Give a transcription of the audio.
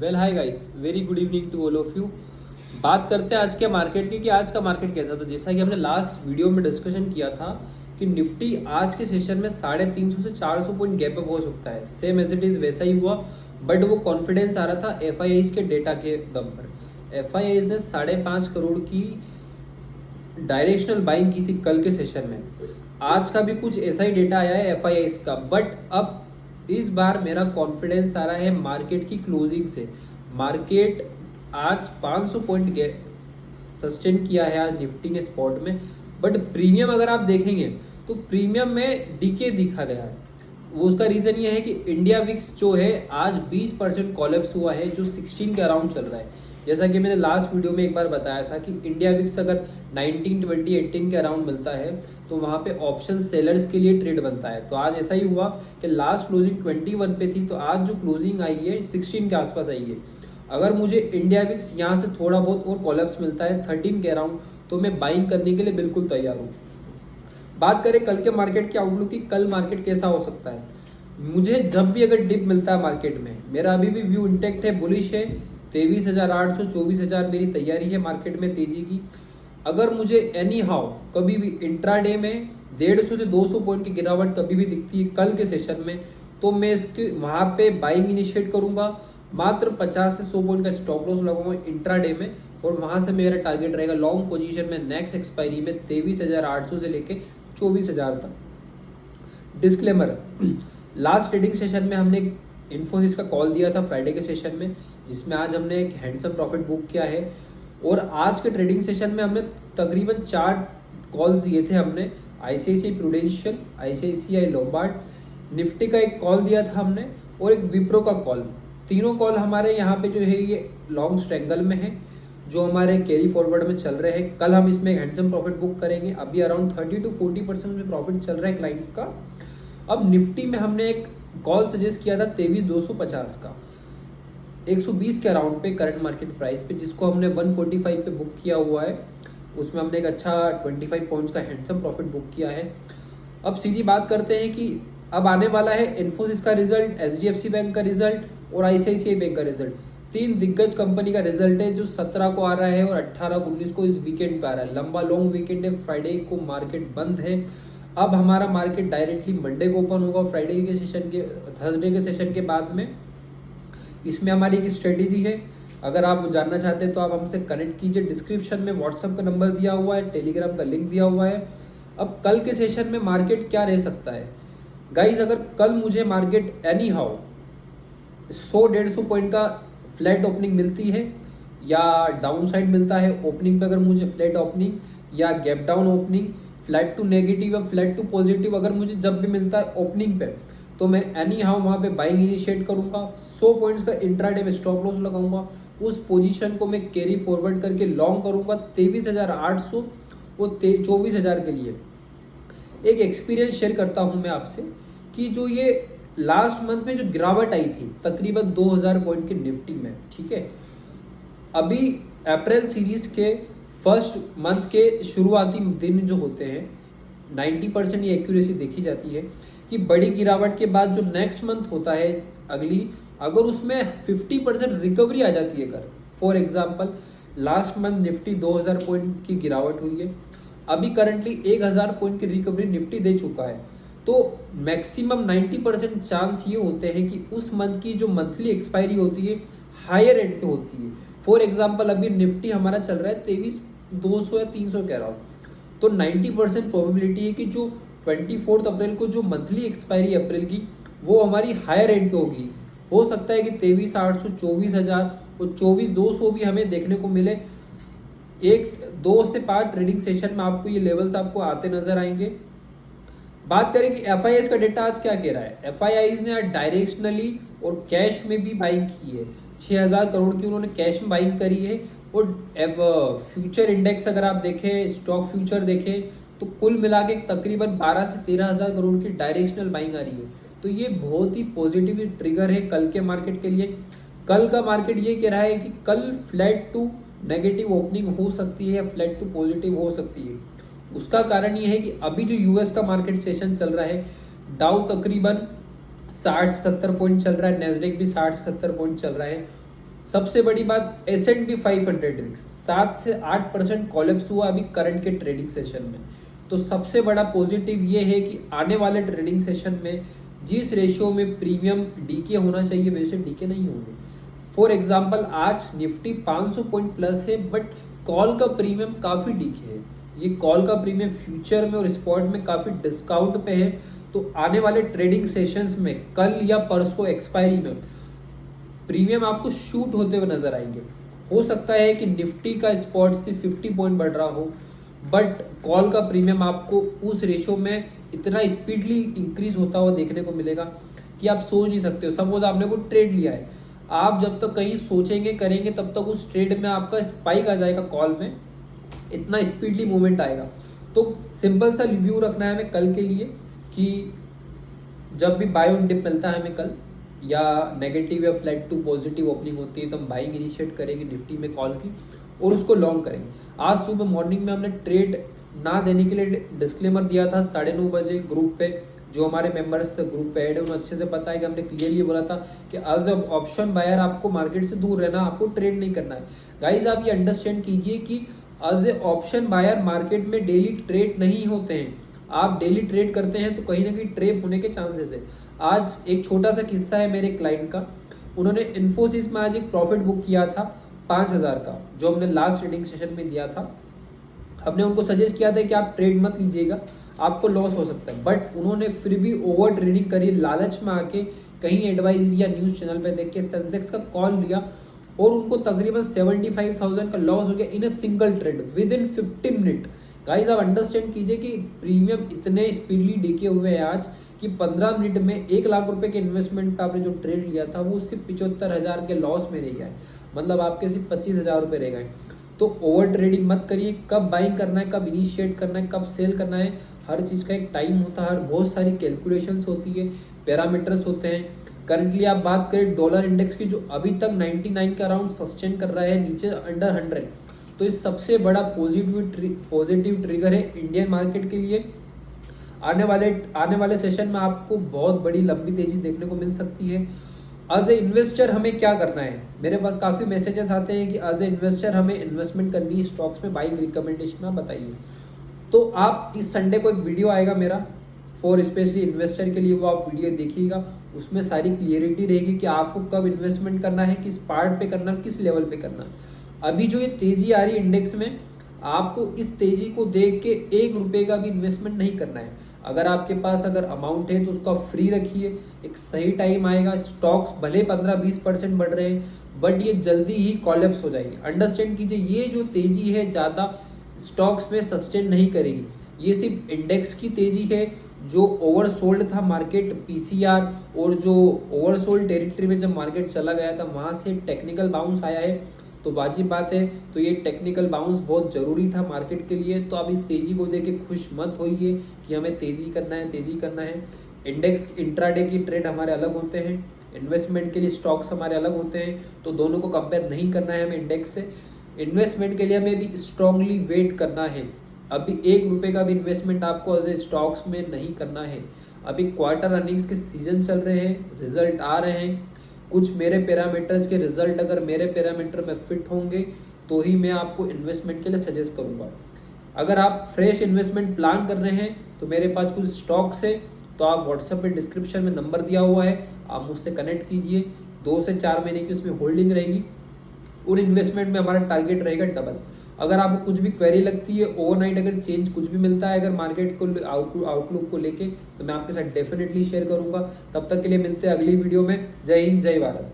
Well hi guys, very good evening to all of you. बात करते हैं आज के मार्केट की कि आज का मार्केट कैसा था। जैसा कि हमने लास्ट वीडियो में डिस्कशन किया था कि निफ्टी आज के सेशन में 350 से 400 पॉइंट गैप अप हो सकता है। सेम एज इट इज वैसा ही हुआ, बट वो कॉन्फिडेंस आ रहा था एफआईआईज के डेटा के दम पर। एफआईआईज ने 5.5 करोड़ की डायरेक्शनल बाइंग की थी कल के सेशन में। आज का भी कुछ ऐसा ही डेटा आया है एफआईआईज का, बट अब इस बार मेरा कॉन्फिडेंस आ रहा है मार्केट की क्लोजिंग से। मार्केट आज 500 पॉइंट सस्टेन किया है आज निफ्टी ने स्पॉट में, बट प्रीमियम अगर आप देखेंगे तो प्रीमियम में डीके दिखा गया है। वो उसका रीजन ये है कि इंडिया विक्स जो है आज 20% कॉलेप्स हुआ है, जो 16 के अराउंड चल रहा है। जैसा कि मैंने लास्ट वीडियो में एक बार बताया था कि इंडिया विक्स अगर 19, 20, 18 के अराउंड मिलता है तो वहाँ पे ऑप्शन सेलर्स के लिए ट्रेड बनता है। तो आज ऐसा ही हुआ कि लास्ट क्लोजिंग 21 पे थी, तो आज जो क्लोजिंग आई है 16 के आसपास आई है। अगर मुझे इंडिया विक्स यहाँ से थोड़ा बहुत और कॉलेप्स मिलता है 13 के अराउंड, तो मैं बाइंग करने के लिए बिल्कुल तैयार हूँ। बात करें कल के मार्केट के आउटलुक की, कल मार्केट कैसा हो सकता है। मुझे जब भी अगर डिप मिलता है मार्केट में, मेरा अभी भी व्यू इंटेक्ट है, बुलिश है। 23,800 24,000 मेरी तैयारी है मार्केट में तेजी की। अगर मुझे एनी हाउ कभी भी इंट्राडे में 150 से 200 पॉइंट की गिरावट कभी भी दिखती है कल के सेशन में, तो मैं इसके वहाँ पे बाइंग इनिशिएट करूँगा। मात्र 50 से 100 पॉइंट का स्टॉप लॉस लगाऊंगा इंट्राडे में, और वहाँ से मेरा टारगेट रहेगा लॉन्ग पोजीशन में नेक्स्ट एक्सपायरी में 23,800 से लेके 24,000 तक। डिस्क्लेमर, लास्ट ट्रेडिंग सेशन में हमने इन्फोसिस का कॉल दिया था फ्राइडे के सेशन में, जिसमें आज हमने एक हैंडसम प्रॉफिट बुक किया है। और आज के ट्रेडिंग सेशन में हमने तकरीबन 4 कॉल्स दिए थे। हमने ICICI prudential, ICICI Lombard, Nifty का एक कॉल दिया था हमने, और एक विप्रो का कॉल। तीनों कॉल हमारे यहाँ पे जो है ये लॉन्ग स्ट्रेंगल में है, जो हमारे कैरी फॉरवर्ड में चल रहे हैं। कल हम इसमें एक हैंडसम प्रॉफिट बुक करेंगे। अभी अराउंड 30 to 40% में प्रॉफिट चल रहा है क्लाइंट्स का। अब निफ्टी में हमने एक कॉल सजेस्ट किया था 23,250 का, 120 के अराउंड पे करंट मार्केट प्राइस पे, जिसको हमने 145 पे बुक किया हुआ है। उसमें हमने एक अच्छा 25 पॉइंट्स का हैंडसम प्रॉफिट बुक किया है। अब सीधी बात करते हैं कि अब आने वाला है इन्फोसिस का रिजल्ट, एचडीएफसी बैंक का रिजल्ट और आईसीआईसीआई बैंक का रिजल्ट। 3 दिग्गज कंपनी का रिजल्ट है, जो 17 को आ रहा है और 18 को 19 को इस वीकेंड पे आ रहा है। लंबा लॉन्ग वीकेंड है, फ्राइडे को मार्केट बंद है। अब हमारा मार्केट डायरेक्टली मंडे को ओपन होगा, फ्राइडे के सेशन के, थर्सडे के सेशन के बाद में। इसमें हमारी एक स्ट्रेटेजी है, अगर आप जानना चाहते हैं तो आप हमसे कनेक्ट कीजिए। डिस्क्रिप्शन में व्हाट्सएप का नंबर दिया हुआ है, टेलीग्राम का लिंक दिया हुआ है। अब कल के सेशन में मार्केट क्या रह सकता है गाइज, अगर कल मुझे मार्केट एनी हाउ 100-150 पॉइंट का फ्लैट ओपनिंग मिलती है, या डाउन साइड मिलता है ओपनिंग पे, अगर मुझे फ्लैट ओपनिंग या gap down opening, flat to negative या फ्लैट टू पॉजिटिव अगर मुझे जब भी मिलता है ओपनिंग पे, तो मैं एनी हाउ वहाँ पे बाइंग इनिशिएट करूंगा। 100 पॉइंट्स का इंट्राडे में स्टॉप लॉस लगाऊंगा। उस पोजीशन को मैं कैरी फॉरवर्ड करके लॉन्ग करूंगा 23,800 और 24,000 के लिए। एक एक्सपीरियंस शेयर करता हूं मैं आपसे कि जो ये लास्ट मंथ में जो गिरावट आई थी तकरीबन 2,000 पॉइंट के निफ्टी में, ठीक है, अभी अप्रैल सीरीज के फर्स्ट मंथ के शुरुआती दिन जो होते हैं 90% ये एक्यूरेसी देखी जाती है कि बड़ी गिरावट के बाद जो नेक्स्ट मंथ होता है अगली, अगर उसमें 50% रिकवरी आ जाती है। अगर for example last month Nifty 2,000 point की गिरावट हुई है, अभी करंटली 1,000 पॉइंट की रिकवरी निफ्टी दे चुका है, तो मैक्सिमम 90% चांस ये होते हैं कि उस मंथ की जो मंथली एक्सपायरी होती है हायर एंड पे होती है। फॉर एग्जांपल अभी निफ्टी हमारा चल रहा है 23,200 या 300 के अराउंड, तो 90% प्रोबेबिलिटी है कि जो 24 अप्रैल को जो मंथली एक्सपायरी अप्रैल की, वो हमारी हायर एंड पे होगी। हो सकता है कि 23,800, 24,000 और 24,200 भी हमें देखने को मिले। 2 से 5 ट्रेडिंग सेशन में आपको ये लेवल्स आपको आते नजर आएंगे। बात करें कि एफआईआईज का डेटा आज क्या कह रहा है। एफआईआईज ने आज डायरेक्शनली और कैश में भी बाइंग की है। 6,000 करोड़ की उन्होंने कैश में बाइंग करी है। और फ्यूचर इंडेक्स अगर आप देखें, स्टॉक फ्यूचर देखें, तो कुल मिला के तकरीबन 12 से 13,000 करोड़ की डायरेक्शनल बाइंग आ रही है। तो ये बहुत ही पॉजिटिव ट्रिगर है कल के मार्केट के लिए। कल का मार्केट ये कह रहा है कि कल फ्लैट टू नेगेटिव ओपनिंग हो सकती है या फ्लैट टू पॉजिटिव हो सकती है। उसका कारण ये है कि अभी जो यूएस का मार्केट सेशन चल रहा है, डाउ तकरीबन 60 से 70 पॉइंट चल रहा है, नेस्डेक भी 60 से 70 पॉइंट चल रहा है। सबसे बड़ी बात S&P 500 इंडेक्स 7 से 8% कॉलेप्स हुआ अभी करंट के ट्रेडिंग सेशन में। तो सबसे बड़ा पॉजिटिव ये है कि आने वाले ट्रेडिंग सेशन में जिस रेशियो में प्रीमियम डीके होना चाहिए वैसे डीके नहीं होंगे। फॉर एग्जाम्पल आज निफ्टी 500 पॉइंट प्लस है, बट कॉल का प्रीमियम काफ़ी डीके है। ये कॉल का प्रीमियम फ्यूचर में और स्पॉट में काफ़ी डिस्काउंट पे है। तो आने वाले ट्रेडिंग सेशंस में कल या परसों एक्सपायरी में प्रीमियम आपको शूट होते हुए नजर आएंगे। हो सकता है कि निफ्टी का स्पॉट से 50 पॉइंट बढ़ रहा हो, बट कॉल का प्रीमियम आपको उस रेशियो में इतना स्पीडली इंक्रीज होता हुआ देखने को मिलेगा कि आप सोच नहीं सकते हो। सपोज आपने कोई ट्रेड लिया है, आप जब तक कहीं सोचेंगे करेंगे तब तक उस ट्रेड में आपका स्पाइक आ जाएगा, कॉल में इतना स्पीडली मूवमेंट आएगा। तो सिंपल सा रिव्यू रखना है हमें कल के लिए कि जब भी बाय ऑन डिप मिलता है हमें कल, या नेगेटिव या फ्लैट टू पॉजिटिव ओपनिंग होती है, तो हम बाइंग इनिशिएट करेंगे निफ्टी में कॉल की और उसको लॉन्ग करेंगे। आज सुबह मॉर्निंग में हमने ट्रेड ना देने के लिए डिस्क्लेमर दिया था 9:30 बजे ग्रुप पे। जो हमारे मेंबर्स ग्रुप पे ऐड है उन्हें अच्छे से पता है कि हमने क्लियरली बोला था कि एज अ ऑप्शन बायर आपको मार्केट से दूर रहना, आपको ट्रेड नहीं करना है। गाइज आप ये अंडरस्टैंड कीजिए कि as a option buyer market में डेली ट्रेड नहीं होते हैं। आप डेली ट्रेड करते हैं तो कहीं ना कहीं ट्रेप होने के चांसेस है। आज एक छोटा सा किस्सा है मेरे क्लाइंट का। उन्होंने इन्फोसिस में आज एक प्रॉफिट बुक किया था 5,000 का, जो हमने लास्ट ट्रेडिंग सेशन में दिया था। हमने उनको सजेस्ट किया था कि आप ट्रेड मत लीजिएगा, आपको लॉस हो सकता है, बट उन्होंने फिर भी ओवर ट्रेडिंग करी, लालच में आके कहीं एडवाइस या न्यूज़ चैनल पे देख के सेंसेक्स का कॉल लिया और उनको तकरीबन 75,000 का लॉस हो गया in a single trade within 15 minute. Guys आप अंडरस्टैंड कीजिए कि प्रीमियम इतने स्पीडली डिके हुए हैं आज कि 15 मिनट में 1 लाख रुपए के इन्वेस्टमेंट पे आपने जो ट्रेड लिया था वो सिर्फ 75,000 के लॉस में रह गया है। मतलब आपके सिर्फ 25,000 रुपये रह गए। तो ओवर ट्रेडिंग मत करिए। कब बाइंग करना है, कब इनिशिएट करना है, कब सेल करना है, हर चीज़ का एक टाइम होता है, बहुत सारी कैलकुलेशंस होती है, पैरामीटर्स होते हैं। करंटली आप बात करें डॉलर इंडेक्स की, जो अभी तक 99 के अराउंड सस्टेन कर रहा है, नीचे अंडर 100, तो ये सबसे बड़ा पॉजिटिव ट्रिगर है इंडियन मार्केट के लिए। आने वाले सेशन में आपको बहुत बड़ी लंबी तेजी देखने को मिल सकती है। एज ए इन्वेस्टर हमें क्या करना है, मेरे पास काफ़ी मैसेजेस आते हैं कि एज ए इन्वेस्टर हमें इन्वेस्टमेंट करनी है स्टॉक्स में, बाइंग रिकमेंडेशन आप बताइए। तो आप इस संडे को एक वीडियो आएगा मेरा फॉर स्पेशली इन्वेस्टर के लिए, वो आप वीडियो देखिएगा। उसमें सारी क्लियरिटी रहेगी कि आपको कब इन्वेस्टमेंट करना है, किस पार्ट पे करना है, किस लेवल पे करना है। अभी जो ये तेजी आ रही है इंडेक्स में, आपको इस तेजी को देख के 1 रुपए का भी इन्वेस्टमेंट नहीं करना है। अगर आपके पास अगर अमाउंट है तो उसको आप फ्री रखिए। एक सही टाइम आएगा, स्टॉक्स भले 15-20% बढ़ रहे हैं, बट ये जल्दी ही कॉलेप्स हो जाएंगे। अंडरस्टैंड कीजिए, ये जो तेजी है ज़्यादा स्टॉक्स में सस्टेन नहीं करेगी। ये सिर्फ इंडेक्स की तेजी है। जो ओवरसोल्ड था मार्केट, पीसीआर और जो ओवरसोल्ड टेरिटरी में जब मार्केट चला गया था वहाँ से टेक्निकल बाउंस आया है, तो वाजिब बात है। तो ये टेक्निकल बाउंस बहुत ज़रूरी था मार्केट के लिए। तो आप इस तेज़ी को देख के खुश मत होइए कि हमें तेज़ी करना है। इंडेक्स इंट्राडे की ट्रेड हमारे अलग होते हैं, इन्वेस्टमेंट के लिए स्टॉक्स हमारे अलग होते हैं, तो दोनों को कंपेयर नहीं करना है हमें इंडेक्स से। इन्वेस्टमेंट के लिए हमें भी स्ट्रांगली वेट करना है। अभी 1 रुपये का भी इन्वेस्टमेंट आपको एज ए स्टॉक्स में नहीं करना है। अभी क्वार्टर अर्निंग्स के सीजन चल रहे हैं, रिजल्ट आ रहे हैं। कुछ मेरे पैरामीटर्स के रिजल्ट अगर मेरे पैरामीटर में फिट होंगे तो ही मैं आपको इन्वेस्टमेंट के लिए सजेस्ट करूंगा। अगर आप फ्रेश इन्वेस्टमेंट प्लान कर रहे हैं तो मेरे पास कुछ स्टॉक्स है, तो आप व्हाट्सएप पे डिस्क्रिप्शन में नंबर दिया हुआ है, आप मुझसे कनेक्ट कीजिए। 2 से 4 महीने की उसमें होल्डिंग रहेगी और इन्वेस्टमेंट में हमारा टारगेट रहेगा डबल। अगर आपको कुछ भी क्वेरी लगती है, ओवरनाइट अगर चेंज कुछ भी मिलता है अगर मार्केट को आउटलुक को लेके, तो मैं आपके साथ डेफिनेटली शेयर करूंगा। तब तक के लिए मिलते हैं अगली वीडियो में। जय हिंद, जय भारत।